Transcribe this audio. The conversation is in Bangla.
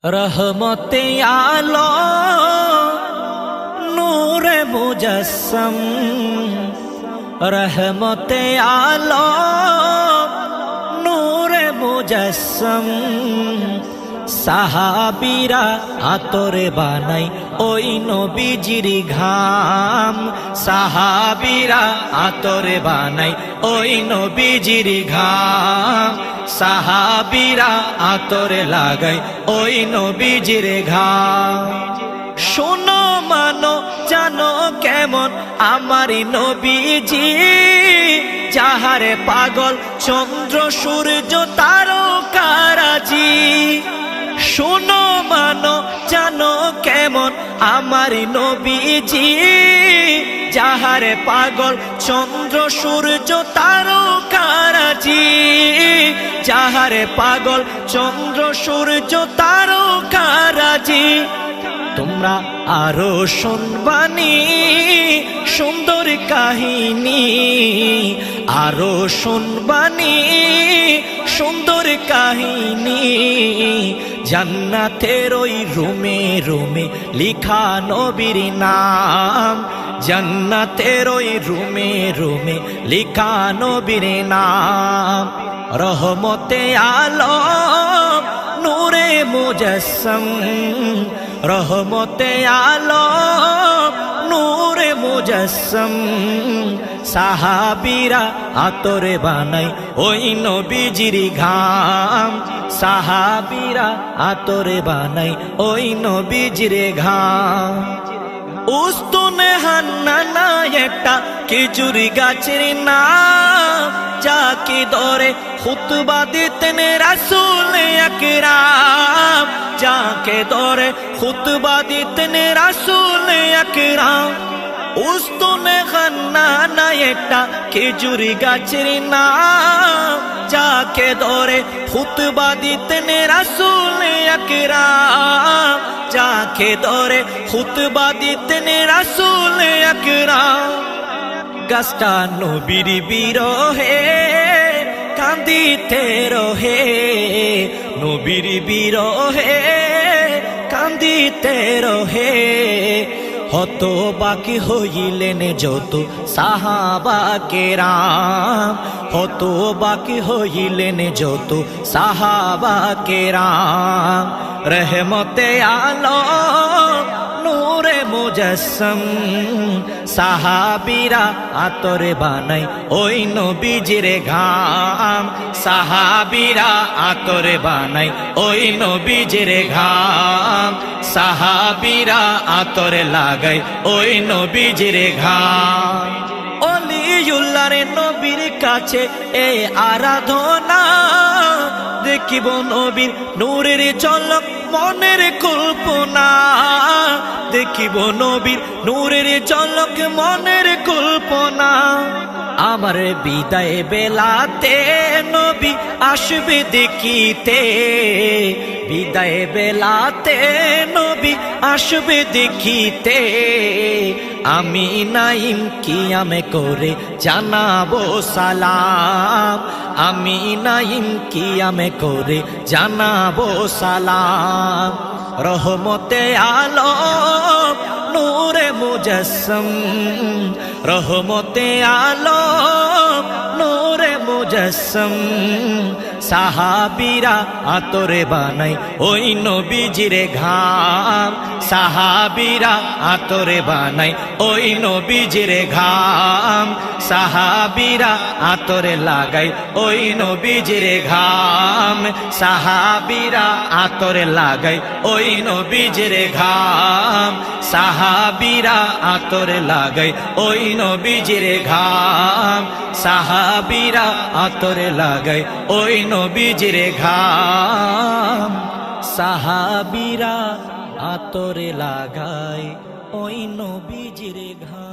रहमते आलो नूरे मुजस्सम, रहमते आलो नूरे मुजस्सम। साहाबीरा आतरे बानाई ओई नबीजिर घाम, साहाबीरा आतरे बानाई ओई नबीजिर घाम। साहाबीरा आतरे लागाई ओई नबीजिर घाम। शोनो मानो जानो केमन आमारी नबीजी, যাহারে পাগল চন্দ্র সূর্য তারকারাজি। শোনো মানো জানো কেমন আমার নবীজি, যাহারে পাগল চন্দ্র সূর্য তারকারাজি। যাহারে পাগল চন্দ্র সূর্য তারকারাজি। তোমরা আরো শুনবানি সুন্দর কাহিনী, আরো শুনবানি সুন্দর কাহিনী। জান্নাতের ওই রুমে রুমে লিখা নবীর নাম, জান্নাতের ওই রুমে রুমে লিখা নবীর নাম। রহমতে আলম নূরে মুজস্সম, रहमते आलम नूरे मुजस्सम। साहाबीरा आतरे बानाई ओई नबीजिर घाम, साहाबीरा आतरे बानाई ओई नबीजिर घाम। उस्तुने हान्नाना एकटा खेजुर गाछेर नाम, जाके धरे खुतबा दितेन रासूल আকরাম। जाके धरे खुतबा दितेन रासूल আকরাম। उस्तुने हान्नाना एकटा खेजुर गाछेर नाम, जाके धरे खुतबा दितेन रासूल আকরাম। जाके धरे खुतबा दितेन रासूल আকরাম। গাছটা নবীর বিরহে কান্দিতে রহে, নবীর বিরহে কান্দিতে রহে। হত বাকি হইলেন যত সাহাবা কেরাম, হত বাকি হইলেন যত সাহাবা কেরাম। রহমতে আলম নূরে মুজস্সম, সাহাবীরা আতরে বানাই ওই নবীজির ঘাম। সাহাবীরা আতরে বানাই ওই নবীজির ঘাম। সাহাবীরা আতরে লাগাই ওই নবীজির ঘাম। অলিউল্লাহর নবীর কাছে এই আরাধনা, দেখিব নবীর নূরের ঝলক মনের কল্পনা। দেখিব নবীর নূরের ঝলক মনের কল্পনা। আমার বিদায় বেলাতে নবী আসবে দেখিতে, বিদায় বেলাতে নবী আসবে দেখিতে। আমি নাইম কিয়ামে করে জানাবো সালাম, আমি নাইম কিয়ামে করে জানাবো সালাম। রহমতে আলম নূরে মুজস্সম, রহমতে আলম নূরে মুজস্সম। সাহাবীরা আতরে বানাই ওই নবীজির ঘাম, সাহাবীরা আতরে বানাই ওই নবীজির ঘাম। সাহাবীরা আতরে লাগাই ওই নবীজির ঘাম, সাহাবীরা আতরে লাগাই ওই নবীজির ঘাম। সাহাবীরা আতরে লাগাই ওই নবীজির ঘাম। সাহাবীরা আতরে লাগাই ওই নবীজির ঘাম। সাহাবীরা আতরে লাগাই ওই নবীজির ঘাম।